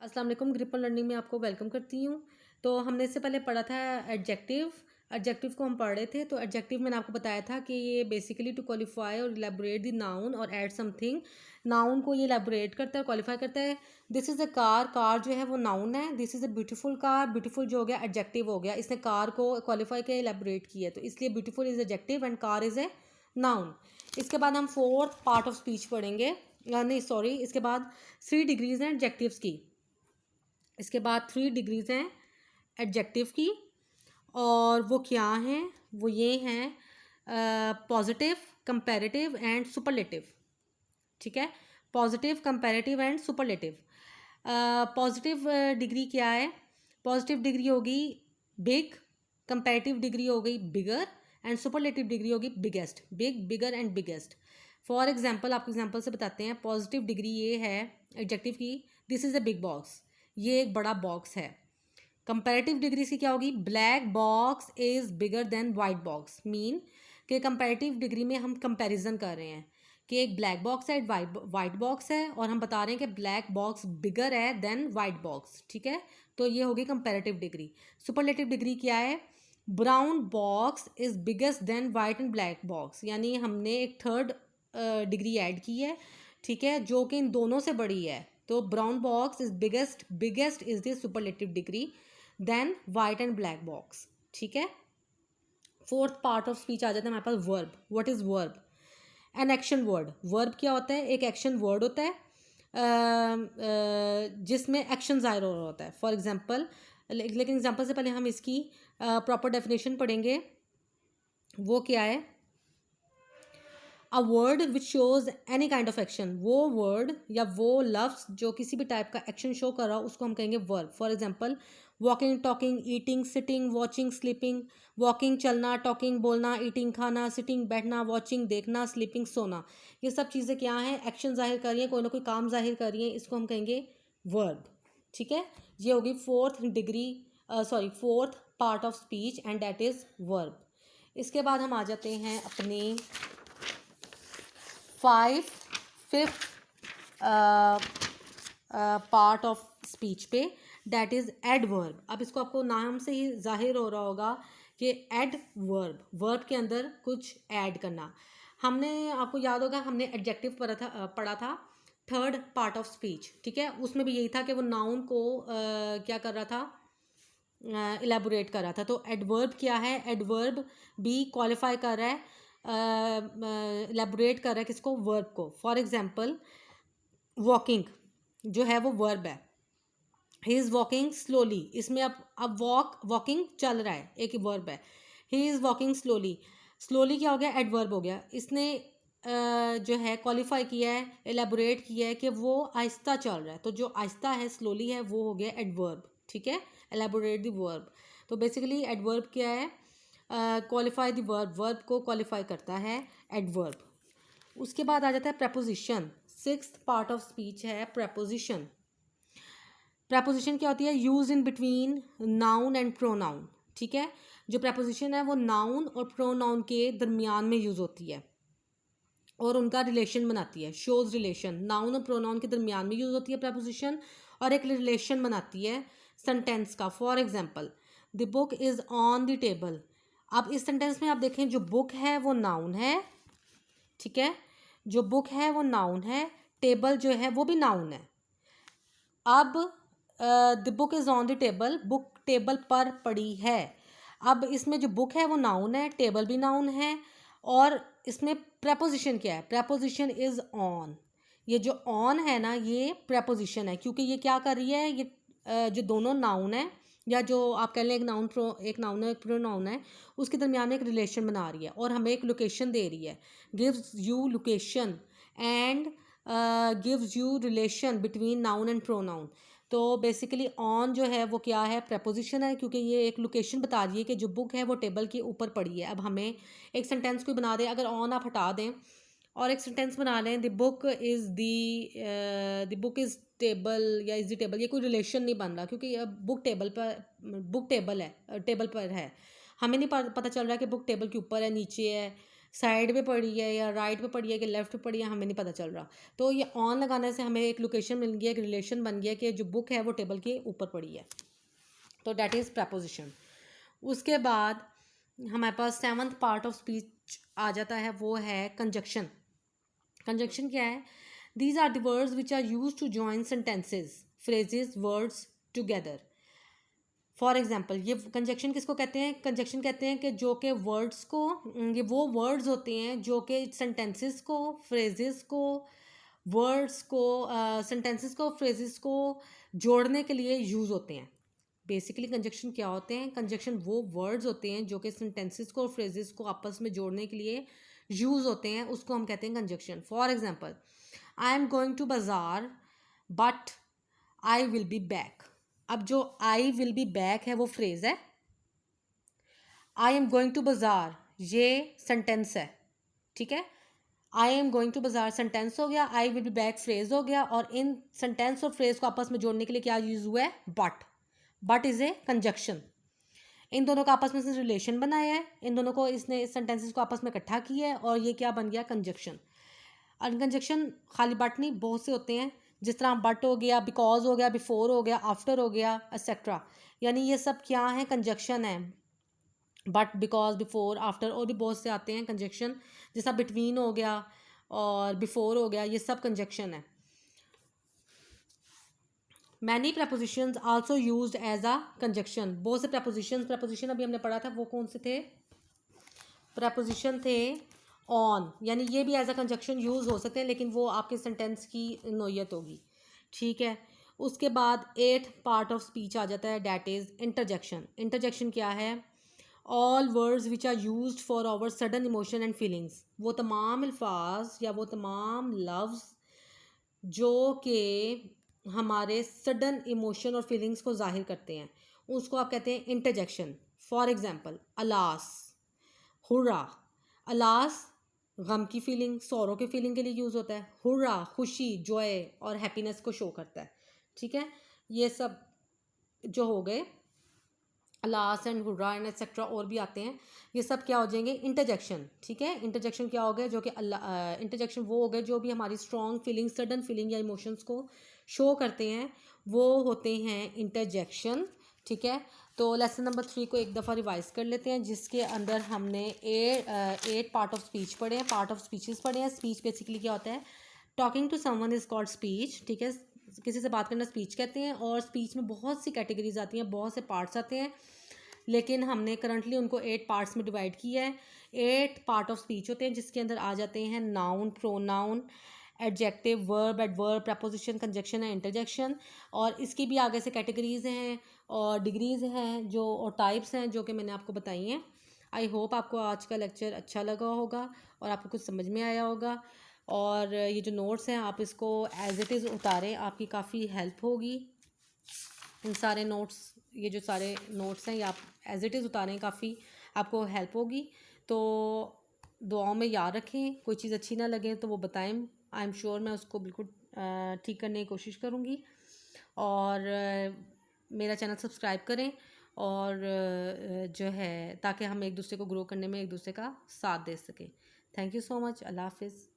अस्सलाम वालेकुम। Grip learning में आपको वेलकम करती हूँ। तो हमने इससे पहले पढ़ा था एडजेक्टिव। एडजेक्टिव को हम पढ़ रहे थे। तो एडजेक्टिव मैंने आपको बताया था कि ये बेसिकली टू क्वालिफाई और इलेबोरेट द नाउन और ऐड समथिंग। नाउन को ये इलेबोरेट करता है, क्वालिफाई करता है। This is a car. Car जो है वो नाउन है। This is a beautiful car. Beautiful जो हो गया एडजेक्टिव हो गया। इसने कार को क्वालिफाई किया, इलेबोरेट किया, तो इसलिए beautiful is adjective and car is a noun. इसके बाद हम फोर्थ पार्ट ऑफ स्पीच पढ़ेंगे। नहीं सॉरी, इसके बाद 3 डिग्रीज हैं एडजेक्टिव्स की। इसके बाद 3 डिग्रीज हैं एडजेक्टिव की, और वो क्या हैं? वो ये हैं पॉजिटिव, कंपैरेटिव एंड सुपरलेटिव। ठीक है, positive, comparative and superlative. Positive degree क्या है? पॉजिटिव डिग्री होगी बिग, कंपैरेटिव डिग्री हो गई बिगर एंड सुपरलेटिव डिग्री होगी biggest. Big, bigger and biggest. For example, आपको एग्जाम्पल से बताते हैं। पॉजिटिव डिग्री ये है एडजेक्टिव की, this is a big box, ये एक बड़ा बॉक्स है। कंपैरेटिव डिग्री से क्या होगी? Black box is bigger than white box. Mean कि कंपैरेटिव डिग्री में हम कंपैरिजन कर रहे हैं कि एक ब्लैक बॉक्स है, वाइट बॉक्स है, और हम बता रहे हैं कि ब्लैक बॉक्स बिगर है देन वाइट बॉक्स। ठीक है, तो ये होगी कंपैरेटिव डिग्री। सुपरलेटिव डिग्री क्या है? Brown box is biggest than white and black box. यानी हमने एक थर्ड डिग्री ऐड की है, ठीक है, जो कि इन दोनों से बड़ी है। तो brown box is biggest, biggest is the superlative degree than white and black box. ठीक है, फोर्थ पार्ट ऑफ स्पीच आ जाता है हमारे पास verb. What is verb? An action word. Verb क्या होता है? एक एक्शन वर्ड होता है जिसमें एक्शन जाहिर हो रहा होता है। फॉर एग्जाम्पल, लेकिन एग्जाम्पल से पहले हम इसकी प्रॉपर डेफिनेशन पढ़ेंगे। वो क्या है? A word which shows any kind of action. वो वर्ड या वो लफ्स जो किसी भी टाइप का एक्शन शो कर रहा हो उसको हम कहेंगे verb. For example, walking, talking, eating, sitting, watching, sleeping. Walking चलना, टॉकिंग बोलना, ईटिंग खाना, सिटिंग बैठना, वॉचिंग देखना, स्लीपिंग सोना। ये सब चीज़ें क्या हैं? एक्शन जाहिर कर रही हैं, कोई ना कोई काम जाहिर कर रही हैं, इसको हम कहेंगे वर्ब। ठीक है, ये होगी fourth degree, sorry fourth part of speech and that is verb. इसके बाद हम आ जाते हैं अपने फिफ्थ पार्ट ऑफ स्पीच पे, दैट इज़ एडवर्ब। अब इसको आपको नाम से ही जाहिर हो रहा होगा कि एडवर्ब, वर्ब के अंदर कुछ ऐड करना। हमने, आपको याद होगा, हमने एडजेक्टिव पढ़ा था थर्ड पार्ट ऑफ स्पीच। ठीक है, उसमें भी यही था कि वो नाउन को क्या कर रहा था? इलेबोरेट कर रहा था। तो एडवर्ब क्या है? एडवर्ब भी क्वालिफाई कर रहा है, इलेबोरेट कर रहा है किसको? वर्ब को। फॉर एग्जाम्पल, वॉकिंग जो है वो वर्ब है। ही इज़ वॉकिंग स्लोली, इसमें अब वॉकिंग चल रहा है, एक वर्ब है। He is walking slowly. Slowly क्या हो गया? एडवर्ब हो गया। इसने जो है क्वालिफाई किया है, एलेबोरेट किया है कि वो आहिस्ता चल रहा है। तो जो आहिस्ता है, स्लोली है, वो हो गया एडवर्ब। ठीक है, एलेबोरेट द वर्ब। तो बेसिकली एडवर्ब क्या है? क्वालिफाई द वर्ब, वर्ब को क्वालिफाई करता है एडवर्ब। उसके बाद आ जाता है preposition. Sixth part of speech है प्रपोजिशन। प्रपोजिशन क्या होती है? Use in between noun and pronoun. ठीक है, जो प्रपोजिशन है वो नाउन और प्रोनाउन के दरमियान में यूज़ होती है और उनका रिलेशन बनाती है। शोज रिलेशन, नाउन और प्रोनाउन के दरमियान में यूज़ होती है प्रपोजिशन, और एक रिलेशन बनाती है सेंटेंस का। For example, the book is on the table. अब इस सेंटेंस में आप देखें, जो बुक है वो नाउन है। ठीक है, जो बुक है वो नाउन है, टेबल जो है वो भी नाउन है। अब the book is on the table, book table पर पड़ी है। अब इसमें जो बुक है वो नाउन है, टेबल भी नाउन है, और इसमें प्रपोजिशन क्या है? Preposition is on. ये जो ऑन है ना, ये प्रपोजिशन है, क्योंकि ये क्या कर रही है? ये जो दोनों नाउन है, या जो आप कह लें एक नाउन है, एक प्रोनाउन है, उसके दरमियान में एक रिलेशन बना रही है और हमें एक लोकेशन दे रही है। Gives you location and gives you relation between noun and pronoun. तो बेसिकली ऑन जो है वो क्या है? प्रपोजिशन है, क्योंकि ये एक लोकेशन बता रही है कि जो बुक है वो टेबल के ऊपर पड़ी है। अब हमें एक सेंटेंस कोई बना दें, अगर ऑन आप हटा दें और एक सेंटेंस बना लें, the book is the book is table या इज़ द टेबल, ये कोई रिलेशन नहीं बन रहा, क्योंकि अब बुक टेबल है, टेबल पर है। हमें नहीं पता चल रहा कि बुक टेबल के ऊपर है, नीचे है, साइड पे पड़ी है या राइट पे पड़ी है कि लेफ्ट पे पड़ी है, हमें नहीं पता चल रहा। तो ये ऑन लगाने से हमें एक लोकेशन मिल गया, एक रिलेशन बन गया कि जो बुक है वो टेबल के ऊपर पड़ी है। तो डैट इज़ प्रपोजिशन। उसके बाद हमारे पास 7th पार्ट ऑफ स्पीच आ जाता है, वो है कंजक्शन। कंजक्शन क्या है? These are the words which are use to join sentences, phrases, words together. For example, ये कंजक्शन किसको कहते हैं? कंजक्शन कहते हैं कि जो के वर्ड्स को, ये वो वर्ड्स होते हैं जो कि सेंटेंसेस को, फ्रेजेस को, वर्ड्स को, सेंटेंसेस को, फ्रेजेस को जोड़ने के लिए यूज़ होते हैं। बेसिकली कंजक्शन क्या होते हैं? कंजक्शन वो वर्ड्स होते हैं जो कि सेंटेंसेस को और फ्रेजेस को आपस में जोड़ने के लिए यूज़ होते हैं, उसको हम कहते हैं conjunction. For example, I am going to bazaar but I will be back. अब जो आई विल बी बैक है वो फ्रेज है। आई एम गोइंग टू बाज़ार ये सेंटेंस है, ठीक है। आई एम गोइंग टू बाज़ार सेंटेंस हो गया, आई विल बी बैक फ्रेज हो गया, और इन सेंटेंस और फ्रेज को आपस में जोड़ने के लिए क्या यूज़ हुआ है? But. But is a conjunction. इन दोनों का आपस में इसने रिलेशन बनाया है, इन दोनों को इसने इस सेंटेंसेस को आपस में इकट्ठा किया है, और ये क्या बन गया? कंजक्शन। और कंजक्शन खाली बट नहीं, बहुत से होते हैं, जिस तरह बट हो गया, बिकॉज हो गया, बिफोर हो गया, आफ्टर हो गया, एक्सेट्रा। यानी ये सब क्या है? कंजक्शन है। बट, बिकॉज, बिफोर, आफ्टर, और भी बहुत से आते हैं कंजक्शन, जैसा बिटवीन हो गया और बिफोर हो गया, ये सब कंजक्शन है। Many prepositions also used as a conjunction. बहुत से प्रपोजिशन अभी हमने पढ़ा था, वो कौन से थे? प्रपोजिशन थे ऑन, यानी ये भी एज अ कंजक्शन यूज़ हो सकते हैं, लेकिन वो आपके सेंटेंस की नोयत होगी, ठीक है। उसके बाद 8th पार्ट ऑफ स्पीच आ जाता है, डैट इज़ इंटरजेक्शन। इंटरजेक्शन क्या है? All words which are used for our sudden emotion and feelings. वो तमाम अल्फाज या वो तमाम लफ्ज़ जो कि हमारे सडन इमोशन और फीलिंग्स को जाहिर करते हैं, उसको आप कहते हैं interjection. For example, alas, hurrah. Alas गम की फीलिंग, सौरों की फीलिंग के लिए यूज़ होता है। हुर्रा खुशी, जॉय और हैप्पीनेस को शो करता है, ठीक है। ये सब जो हो गए, alas and hurrah and etcetera, और भी आते हैं, ये सब क्या हो जाएंगे? इंटरजेक्शन, ठीक है। इंटरजेक्शन क्या हो गए? जो कि इंटरजेक्शन वो हो गए जो भी हमारी स्ट्रॉन्ग फीलिंग, सडन फीलिंग या इमोशंस को शो करते हैं, वो होते हैं इंटरजेक्शन, ठीक है। तो लेसन नंबर 3 को एक दफ़ा रिवाइज कर लेते हैं, जिसके अंदर हमने 8 पार्ट ऑफ स्पीच पढ़े हैं, पार्ट ऑफ स्पीचेस पढ़े हैं। स्पीच बेसिकली क्या होता है? Talking to someone is called speech, ठीक है। किसी से बात करना स्पीच कहते हैं, और स्पीच में बहुत सी कैटेगरीज आती हैं, बहुत से पार्ट्स आते हैं, लेकिन हमने करंटली उनको 8 पार्ट्स में डिवाइड किया है। 8 पार्ट ऑफ स्पीच होते हैं, जिसके अंदर आ जाते हैं noun, pronoun, adjective, verb, adverb, preposition, conjunction and interjection. और इसकी भी आगे से कैटेगरीज हैं और डिग्रीज़ हैं जो, और टाइप्स हैं जो कि मैंने आपको बताई हैं। आई होप आपको आज का लेक्चर अच्छा लगा होगा और आपको कुछ समझ में आया होगा। और ये जो नोट्स हैं आप इसको एज इट इज़ उतारें, आपकी काफ़ी हेल्प होगी। इन सारे नोट्स, ये जो सारे नोट्स हैं ये आप एज इट इज़ उतारें, काफ़ी आपको हेल्प होगी। तो दुआओं में याद रखें, कोई चीज़ अच्छी ना लगे तो वो बताएं, आई एम श्योर मैं उसको बिल्कुल ठीक करने की कोशिश करूँगी। और मेरा चैनल सब्सक्राइब करें, और जो है ताकि हम एक दूसरे को ग्रो करने में एक दूसरे का साथ दे सकें। Thank you so much. Allah हाफिज़।